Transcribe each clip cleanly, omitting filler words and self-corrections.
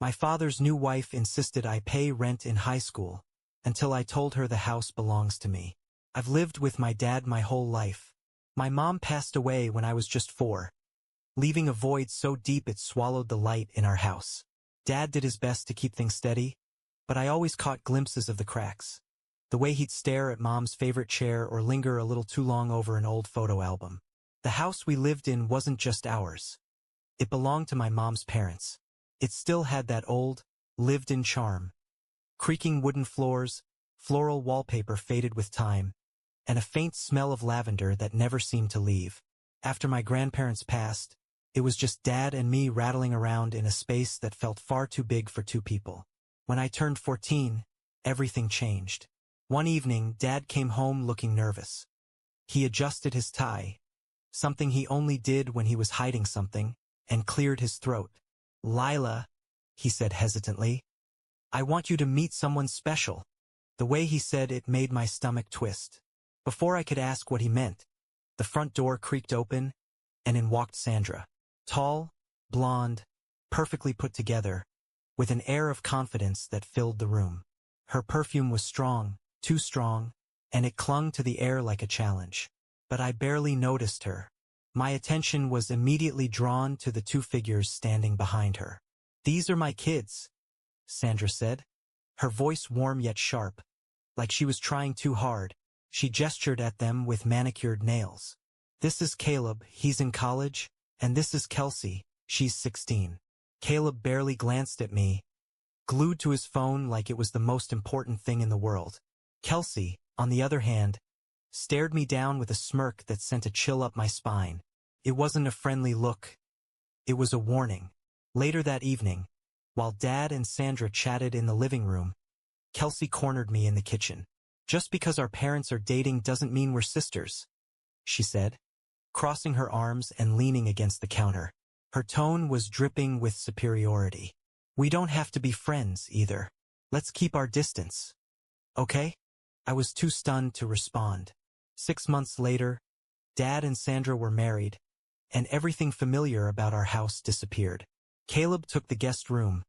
My father's new wife insisted I pay rent in high school, until I told her the house belongs to me. I've lived with my dad my whole life. My mom passed away when I was just 4, leaving a void so deep it swallowed the light in our house. Dad did his best to keep things steady, but I always caught glimpses of the cracks. The way he'd stare at Mom's favorite chair or linger a little too long over an old photo album. The house we lived in wasn't just ours. It belonged to my mom's parents. It still had that old, lived-in charm. Creaking wooden floors, floral wallpaper faded with time, and a faint smell of lavender that never seemed to leave. After my grandparents passed, it was just Dad and me rattling around in a space that felt far too big for 2 people. When I turned 14, everything changed. One evening, Dad came home looking nervous. He adjusted his tie, something he only did when he was hiding something, and cleared his throat. "Lila," he said hesitantly, "I want you to meet someone special." The way he said it made my stomach twist. Before I could ask what he meant, the front door creaked open, and in walked Sandra. Tall, blonde, perfectly put together, with an air of confidence that filled the room. Her perfume was strong, too strong, and it clung to the air like a challenge. But I barely noticed her. My attention was immediately drawn to the 2 figures standing behind her. "These are my kids," Sandra said, her voice warm yet sharp, like she was trying too hard. She gestured at them with manicured nails. "This is Caleb, he's in college, and this is Kelsey, she's 16. Caleb barely glanced at me, glued to his phone like it was the most important thing in the world. Kelsey, on the other hand, stared me down with a smirk that sent a chill up my spine. It wasn't a friendly look. It was a warning. Later that evening, while Dad and Sandra chatted in the living room, Kelsey cornered me in the kitchen. "Just because our parents are dating doesn't mean we're sisters," she said, crossing her arms and leaning against the counter. Her tone was dripping with superiority. "We don't have to be friends, either. Let's keep our distance. Okay?" I was too stunned to respond. 6 months later, Dad and Sandra were married, and everything familiar about our house disappeared. Caleb took the guest room,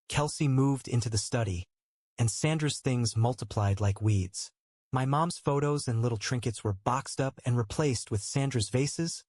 Kelsey moved into the study, and Sandra's things multiplied like weeds. My mom's photos and little trinkets were boxed up and replaced with Sandra's vases,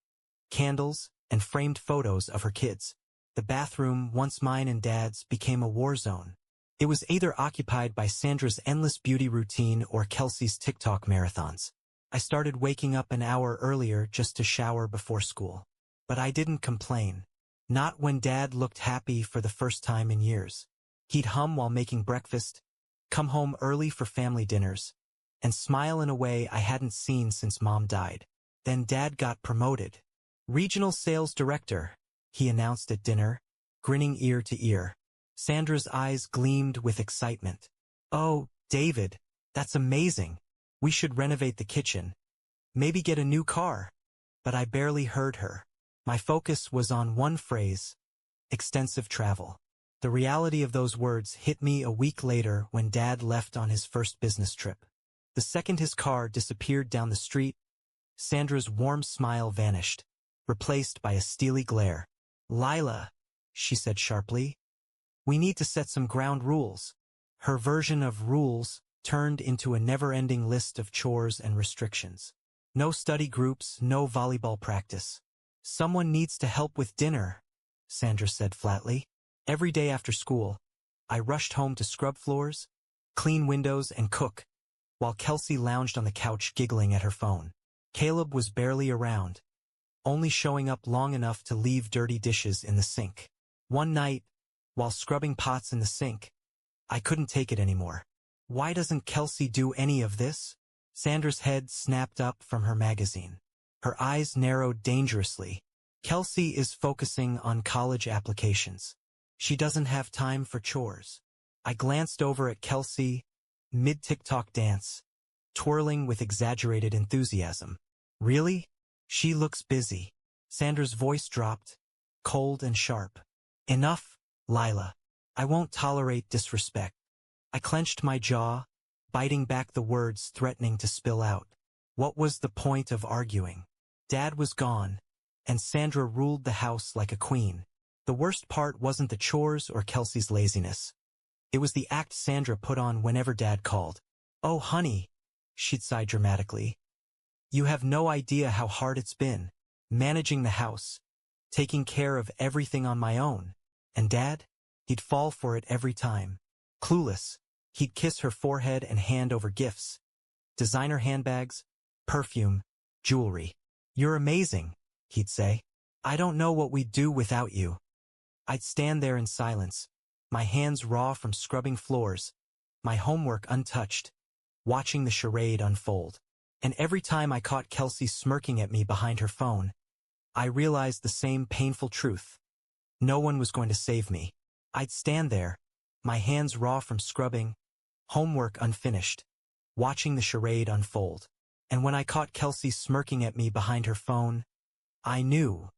candles, and framed photos of her kids. The bathroom, once mine and Dad's, became a war zone. It was either occupied by Sandra's endless beauty routine or Kelsey's TikTok marathons. I started waking up an hour earlier just to shower before school. But I didn't complain. Not when Dad looked happy for the first time in years. He'd hum while making breakfast, come home early for family dinners, and smile in a way I hadn't seen since Mom died. Then Dad got promoted. "Regional Sales Director," he announced at dinner, grinning ear to ear. Sandra's eyes gleamed with excitement. "Oh, David, that's amazing. We should renovate the kitchen. Maybe get a new car." But I barely heard her. My focus was on one phrase: extensive travel. The reality of those words hit me a week later when Dad left on his first business trip. The second his car disappeared down the street, Sandra's warm smile vanished, replaced by a steely glare. "Lila," she said sharply, "we need to set some ground rules." Her version of rules turned into a never-ending list of chores and restrictions. No study groups, no volleyball practice. "Someone needs to help with dinner," Sandra said flatly. Every day after school, I rushed home to scrub floors, clean windows, and cook, while Kelsey lounged on the couch giggling at her phone. Caleb was barely around, only showing up long enough to leave dirty dishes in the sink. One night, while scrubbing pots in the sink, I couldn't take it anymore. "Why doesn't Kelsey do any of this?" Sandra's head snapped up from her magazine. Her eyes narrowed dangerously. "Kelsey is focusing on college applications. She doesn't have time for chores." I glanced over at Kelsey, mid-TikTok dance, twirling with exaggerated enthusiasm. "Really? She looks busy." Sandra's voice dropped, cold and sharp. "Enough, Lila. I won't tolerate disrespect." I clenched my jaw, biting back the words threatening to spill out. What was the point of arguing? Dad was gone, and Sandra ruled the house like a queen. The worst part wasn't the chores or Kelsey's laziness. It was the act Sandra put on whenever Dad called. "Oh, honey," she'd sigh dramatically. "You have no idea how hard it's been, managing the house, taking care of everything on my own." And Dad? He'd fall for it every time. Clueless, he'd kiss her forehead and hand over gifts. Designer handbags, perfume, jewelry. "You're amazing," he'd say. "I don't know what we'd do without you." I'd stand there in silence, my hands raw from scrubbing floors, my homework untouched, watching the charade unfold. And every time I caught Kelsey smirking at me behind her phone, I realized the same painful truth. No one was going to save me. I'd stand there, my hands raw from scrubbing, homework unfinished, watching the charade unfold. And when I caught Kelsey smirking at me behind her phone, I knew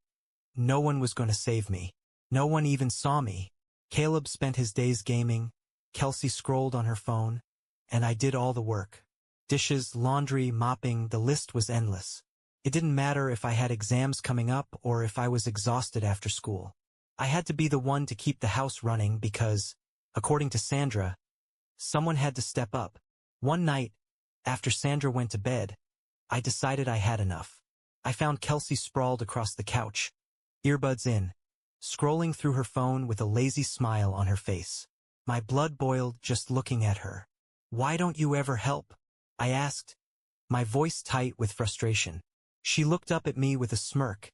no one was going to save me. No one even saw me. Caleb spent his days gaming, Kelsey scrolled on her phone, and I did all the work. Dishes, laundry, mopping, the list was endless. It didn't matter if I had exams coming up or if I was exhausted after school. I had to be the one to keep the house running because, according to Sandra, someone had to step up. One night, after Sandra went to bed, I decided I had enough. I found Kelsey sprawled across the couch, earbuds in, scrolling through her phone with a lazy smile on her face. My blood boiled just looking at her. "Why don't you ever help?" I asked, my voice tight with frustration. She looked up at me with a smirk,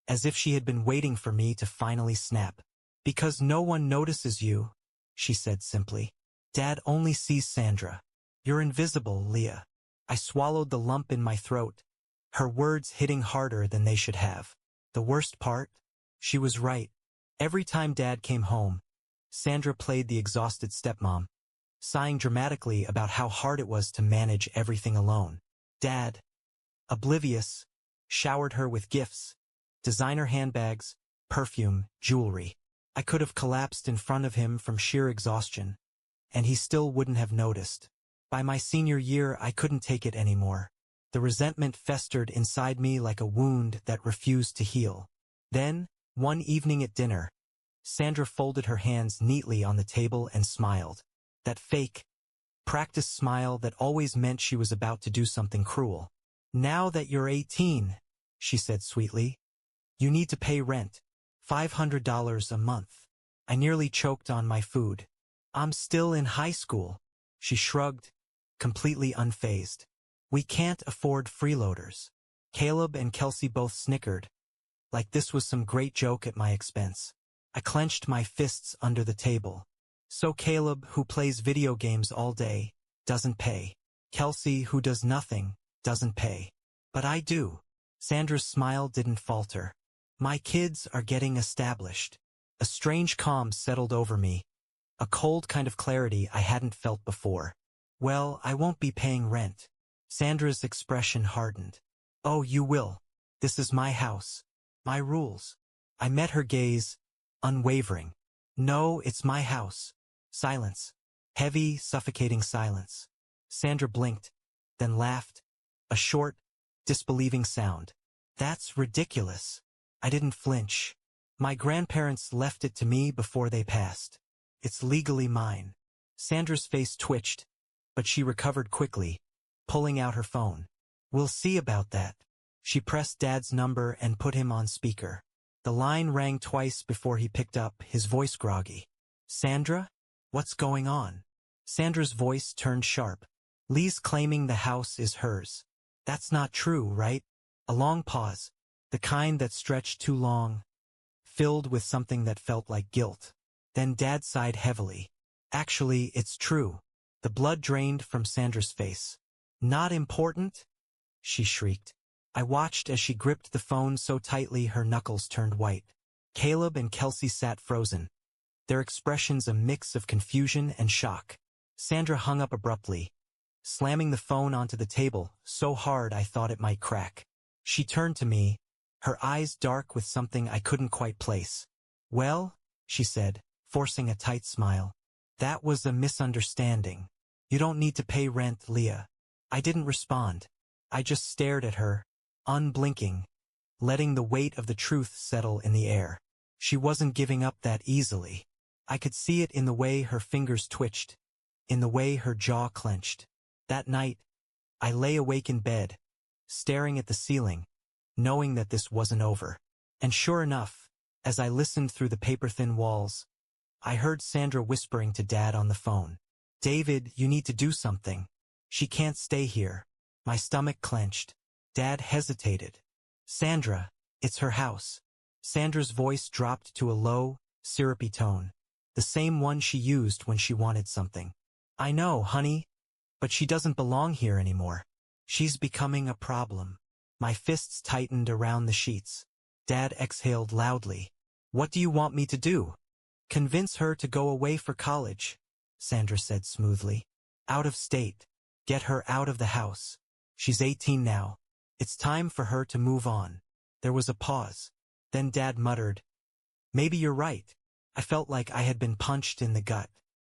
as if she had been waiting for me to finally snap. "Because no one notices you," she said simply. "Dad only sees Sandra. You're invisible, Leah." I swallowed the lump in my throat, her words hitting harder than they should have. The worst part? She was right. Every time Dad came home, Sandra played the exhausted stepmom, sighing dramatically about how hard it was to manage everything alone. Dad, oblivious, showered her with gifts, designer handbags, perfume, jewelry. I could have collapsed in front of him from sheer exhaustion, and he still wouldn't have noticed. By my senior year, I couldn't take it anymore. The resentment festered inside me like a wound that refused to heal. Then, one evening at dinner, Sandra folded her hands neatly on the table and smiled. That fake, practiced smile that always meant she was about to do something cruel. "Now that you're 18, she said sweetly, "you need to pay rent. $500 a month." I nearly choked on my food. "I'm still in high school," she shrugged, completely unfazed. "We can't afford freeloaders." Caleb and Kelsey both snickered, like this was some great joke at my expense. I clenched my fists under the table. So Caleb, who plays video games all day, doesn't pay. Kelsey, who does nothing, doesn't pay. But I do. Sandra's smile didn't falter. "My kids are getting established." A strange calm settled over me, a cold kind of clarity I hadn't felt before. "Well, I won't be paying rent." Sandra's expression hardened. "Oh, you will. This is my house. My rules." I met her gaze, unwavering. "No, it's my house." Silence. Heavy, suffocating silence. Sandra blinked, then laughed. A short, disbelieving sound. "That's ridiculous." I didn't flinch. "My grandparents left it to me before they passed. It's legally mine." Sandra's face twitched, but she recovered quickly, pulling out her phone. "We'll see about that." She pressed Dad's number and put him on speaker. The line rang twice before he picked up, his voice groggy. "Sandra? What's going on?" Sandra's voice turned sharp. "Lee's claiming the house is hers. That's not true, right?" A long pause, the kind that stretched too long, filled with something that felt like guilt. Then Dad sighed heavily. "Actually, it's true." The blood drained from Sandra's face. "Not important?" she shrieked. I watched as she gripped the phone so tightly her knuckles turned white. Caleb and Kelsey sat frozen, their expressions a mix of confusion and shock. Sandra hung up abruptly, slamming the phone onto the table so hard I thought it might crack. She turned to me, her eyes dark with something I couldn't quite place. "Well," she said, forcing a tight smile, "that was a misunderstanding. You don't need to pay rent, Leah." I didn't respond. I just stared at her, unblinking, letting the weight of the truth settle in the air. She wasn't giving up that easily. I could see it in the way her fingers twitched, in the way her jaw clenched. That night, I lay awake in bed, staring at the ceiling, knowing that this wasn't over. And sure enough, as I listened through the paper-thin walls, I heard Sandra whispering to Dad on the phone. "David, you need to do something. She can't stay here." My stomach clenched. Dad hesitated. "Sandra, it's her house." Sandra's voice dropped to a low, syrupy tone, the same one she used when she wanted something. "I know, honey, but she doesn't belong here anymore. She's becoming a problem." My fists tightened around the sheets. Dad exhaled loudly. "What do you want me to do?" "Convince her to go away for college," Sandra said smoothly. "Out of state. Get her out of the house. She's 18 now. It's time for her to move on." There was a pause. Then Dad muttered, "Maybe you're right." I felt like I had been punched in the gut.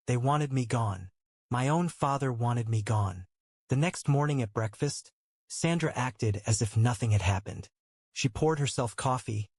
They wanted me gone. My own father wanted me gone. The next morning at breakfast, Sandra acted as if nothing had happened. She poured herself coffee,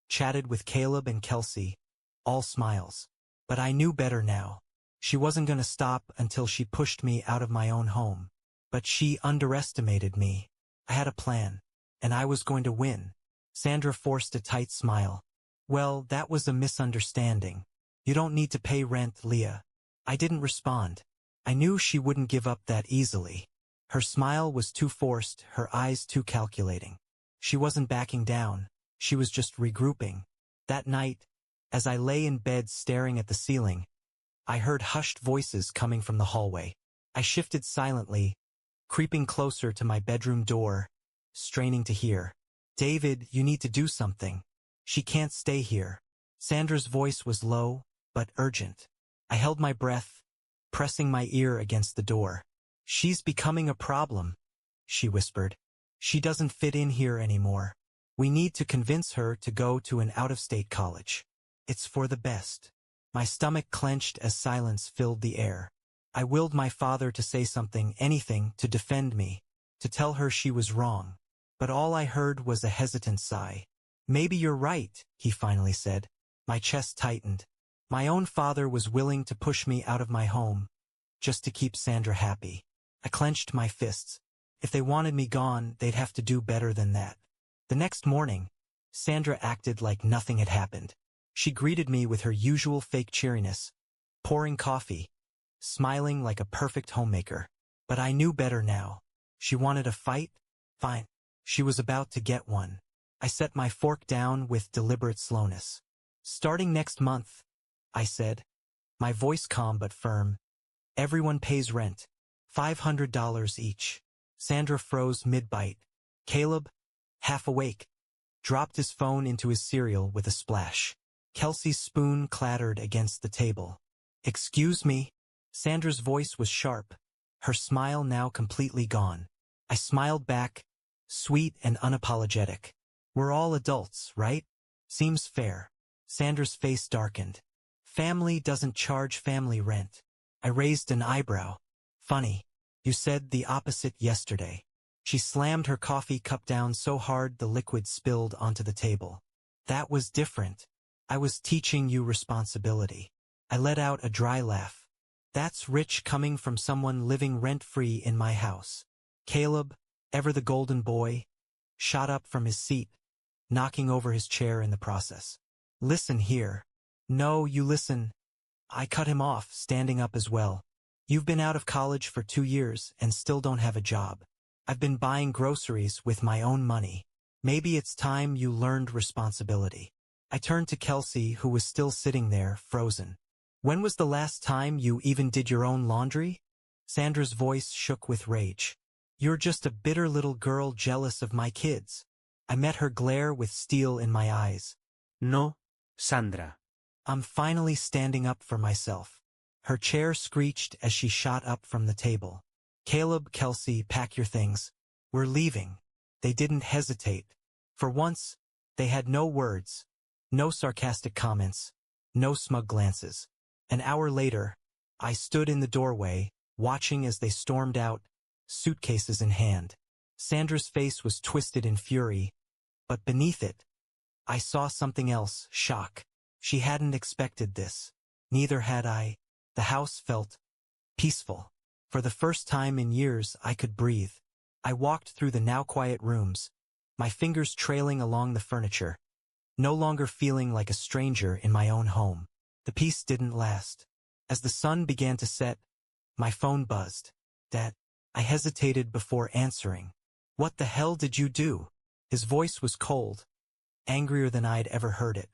chatted with Caleb and Kelsey, all smiles. But I knew better now. She wasn't going to stop until she pushed me out of my own home. But she underestimated me. I had a plan, and I was going to win. Sandra forced a tight smile. "Well, that was a misunderstanding. You don't need to pay rent, Leah." I didn't respond. I knew she wouldn't give up that easily. Her smile was too forced, her eyes too calculating. She wasn't backing down. She was just regrouping. That night, as I lay in bed staring at the ceiling, I heard hushed voices coming from the hallway. I shifted silently, creeping closer to my bedroom door, straining to hear. "David, you need to do something. She can't stay here." Sandra's voice was low, but urgent. I held my breath, pressing my ear against the door. "She's becoming a problem," she whispered. "She doesn't fit in here anymore. We need to convince her to go to an out-of-state college. It's for the best." My stomach clenched as silence filled the air. I willed my father to say something, anything, to defend me, to tell her she was wrong. But all I heard was a hesitant sigh. "Maybe you're right," he finally said. My chest tightened. My own father was willing to push me out of my home, just to keep Sandra happy. I clenched my fists. If they wanted me gone, they'd have to do better than that. The next morning, Sandra acted like nothing had happened. She greeted me with her usual fake cheeriness, pouring coffee, smiling like a perfect homemaker. But I knew better now. She wanted a fight? Fine. She was about to get one. I set my fork down with deliberate slowness. "Starting next month," I said, my voice calm but firm, "everyone pays rent. $500 each." Sandra froze mid-bite. Caleb, half awake, dropped his phone into his cereal with a splash. Kelsey's spoon clattered against the table. "Excuse me?" Sandra's voice was sharp, her smile now completely gone. I smiled back, sweet and unapologetic. "We're all adults, right? Seems fair." Sandra's face darkened. "Family doesn't charge family rent." I raised an eyebrow. "Funny. You said the opposite yesterday." She slammed her coffee cup down so hard the liquid spilled onto the table. "That was different. I was teaching you responsibility." I let out a dry laugh. "That's rich coming from someone living rent-free in my house." Caleb, ever the golden boy, shot up from his seat, knocking over his chair in the process. "Listen here." "No, you listen." I cut him off, standing up as well. "You've been out of college for 2 years and still don't have a job. I've been buying groceries with my own money. Maybe it's time you learned responsibility." I turned to Kelsey, who was still sitting there, frozen. "When was the last time you even did your own laundry?" Sandra's voice shook with rage. "You're just a bitter little girl jealous of my kids." I met her glare with steel in my eyes. No, Sandra. I'm finally standing up for myself. Her chair screeched as she shot up from the table. "Caleb, Kelsey, pack your things. We're leaving." They didn't hesitate. For once, they had no words, no sarcastic comments, no smug glances. An hour later, I stood in the doorway, watching as they stormed out, suitcases in hand. Sandra's face was twisted in fury, but beneath it, I saw something else, shock. She hadn't expected this. Neither had I. The house felt peaceful. For the first time in years, I could breathe. I walked through the now quiet rooms, my fingers trailing along the furniture, no longer feeling like a stranger in my own home. The peace didn't last. As the sun began to set, my phone buzzed. Dad. I hesitated before answering. What the hell did you do? His voice was cold, angrier than I'd ever heard it.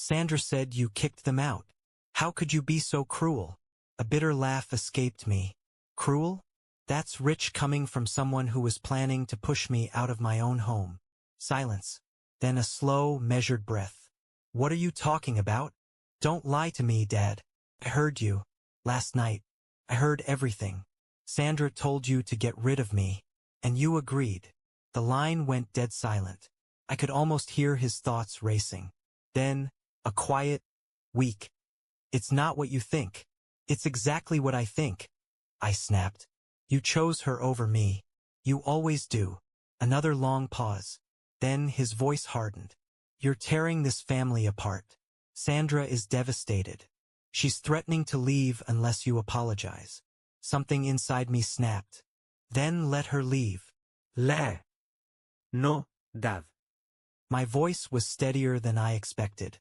Sandra said you kicked them out. How could you be so cruel? A bitter laugh escaped me. Cruel? That's rich coming from someone who was planning to push me out of my own home. Silence. Then a slow, measured breath. What are you talking about? Don't lie to me, Dad. I heard you. Last night. I heard everything. Sandra told you to get rid of me, and you agreed. The line went dead silent. I could almost hear his thoughts racing. Then, a quiet, weak. It's not what you think. It's exactly what I think. I snapped. You chose her over me. You always do. Another long pause. Then his voice hardened. You're tearing this family apart. Sandra is devastated. She's threatening to leave unless you apologize. Something inside me snapped. Then let her leave. No, Dad. My voice was steadier than I expected.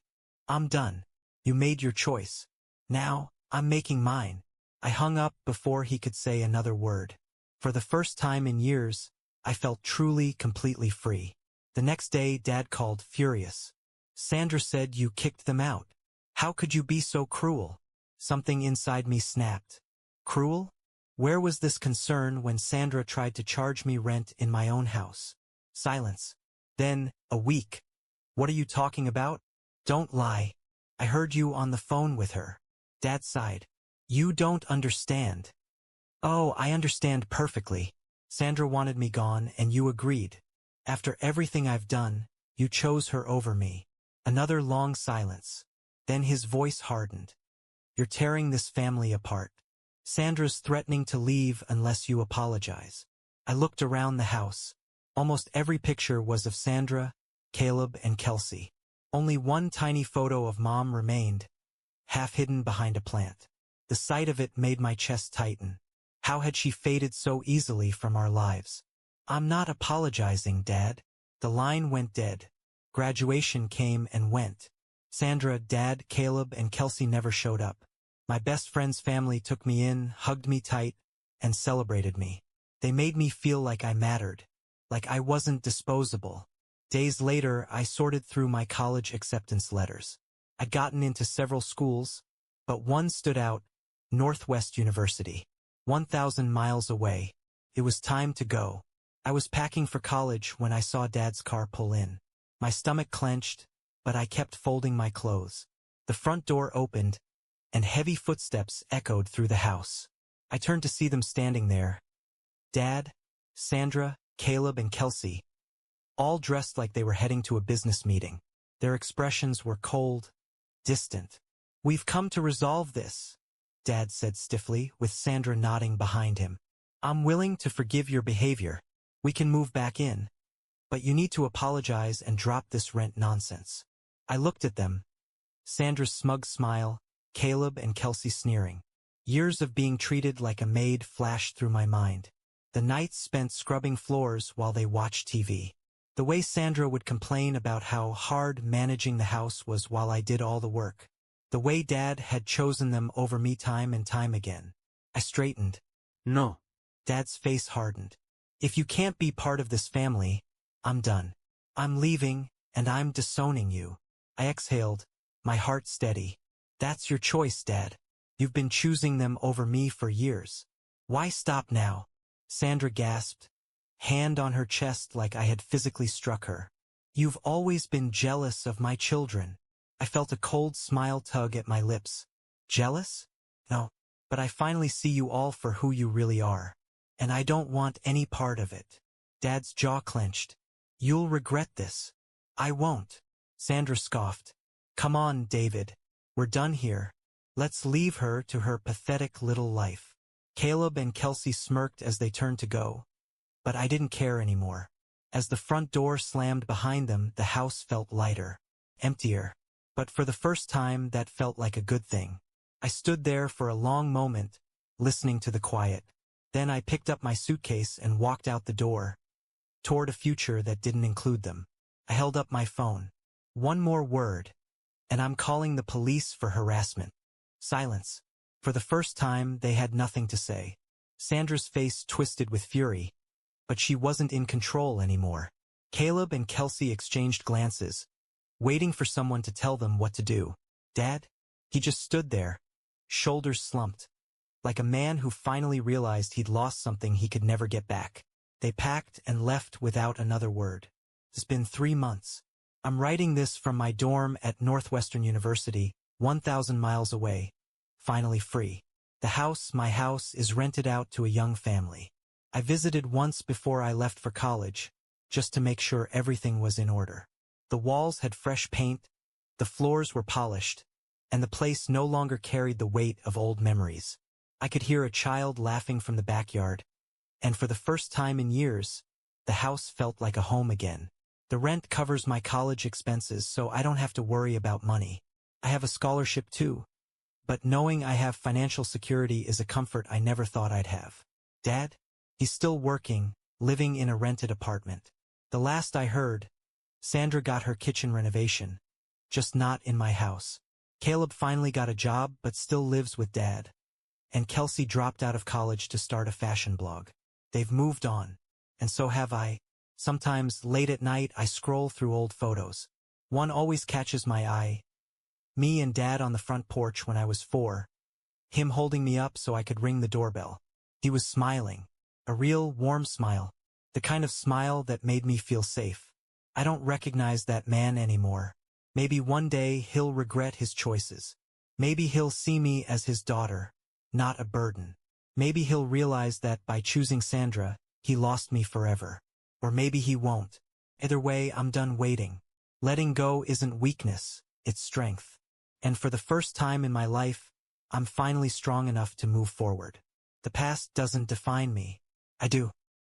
I'm done. You made your choice. Now, I'm making mine. I hung up before he could say another word. For the first time in years, I felt truly, completely free. The next day, Dad called, furious. Sandra said you kicked them out. How could you be so cruel? Something inside me snapped. Cruel? Where was this concern when Sandra tried to charge me rent in my own house? Silence. Then, a week. What are you talking about? Don't lie. I heard you on the phone with her. Dad sighed. You don't understand. Oh, I understand perfectly. Sandra wanted me gone and you agreed. After everything I've done, you chose her over me. Another long silence. Then his voice hardened. You're tearing this family apart. Sandra's threatening to leave unless you apologize. I looked around the house. Almost every picture was of Sandra, Caleb, and Kelsey. Only one tiny photo of Mom remained, half hidden behind a plant. The sight of it made my chest tighten. How had she faded so easily from our lives? I'm not apologizing, Dad. The line went dead. Graduation came and went. Sandra, Dad, Caleb, and Kelsey never showed up. My best friend's family took me in, hugged me tight, and celebrated me. They made me feel like I mattered, like I wasn't disposable. Days later, I sorted through my college acceptance letters. I'd gotten into several schools, but one stood out, Northwest University. 1,000 miles away. It was time to go. I was packing for college when I saw Dad's car pull in. My stomach clenched, but I kept folding my clothes. The front door opened, and heavy footsteps echoed through the house. I turned to see them standing there. Dad, Sandra, Caleb, and Kelsey, all dressed like they were heading to a business meeting. Their expressions were cold, distant. We've come to resolve this, Dad said stiffly, with Sandra nodding behind him. I'm willing to forgive your behavior. We can move back in. But you need to apologize and drop this rent nonsense. I looked at them. Sandra's smug smile, Caleb and Kelsey sneering. Years of being treated like a maid flashed through my mind. The nights spent scrubbing floors while they watched TV. The way Sandra would complain about how hard managing the house was while I did all the work. The way Dad had chosen them over me time and time again. I straightened. No. Dad's face hardened. If you can't be part of this family, I'm done. I'm leaving, and I'm disowning you. I exhaled, my heart steady. That's your choice, Dad. You've been choosing them over me for years. Why stop now? Sandra gasped, hand on her chest like I had physically struck her. You've always been jealous of my children. I felt a cold smile tug at my lips. Jealous? No, but I finally see you all for who you really are. And I don't want any part of it. Dad's jaw clenched. You'll regret this. I won't. Sandra scoffed. Come on, David. We're done here. Let's leave her to her pathetic little life. Caleb and Kelsey smirked as they turned to go. But I didn't care anymore. As the front door slammed behind them, the house felt lighter, emptier. But for the first time, that felt like a good thing. I stood there for a long moment, listening to the quiet. Then I picked up my suitcase and walked out the door, toward a future that didn't include them. I held up my phone. One more word, and I'm calling the police for harassment. Silence. For the first time, they had nothing to say. Sandra's face twisted with fury, but she wasn't in control anymore. Caleb and Kelsey exchanged glances, waiting for someone to tell them what to do. Dad? He just stood there, shoulders slumped, like a man who finally realized he'd lost something he could never get back. They packed and left without another word. It's been 3 months. I'm writing this from my dorm at Northwestern University, 1,000 miles away. Finally free. The house, my house, is rented out to a young family. I visited once before I left for college, just to make sure everything was in order. The walls had fresh paint, the floors were polished, and the place no longer carried the weight of old memories. I could hear a child laughing from the backyard, and for the first time in years, the house felt like a home again. The rent covers my college expenses, so I don't have to worry about money. I have a scholarship too, but knowing I have financial security is a comfort I never thought I'd have. Dad? He's still working, living in a rented apartment. The last I heard, Sandra got her kitchen renovation, just not in my house. Caleb finally got a job but still lives with Dad. And Kelsey dropped out of college to start a fashion blog. They've moved on, and so have I. Sometimes, late at night, I scroll through old photos. One always catches my eye. Me and Dad on the front porch when I was 4. Him holding me up so I could ring the doorbell. He was smiling. A real, warm smile. The kind of smile that made me feel safe. I don't recognize that man anymore. Maybe one day he'll regret his choices. Maybe he'll see me as his daughter, not a burden. Maybe he'll realize that by choosing Sandra, he lost me forever. Or maybe he won't. Either way, I'm done waiting. Letting go isn't weakness, it's strength. And for the first time in my life, I'm finally strong enough to move forward. The past doesn't define me. I do.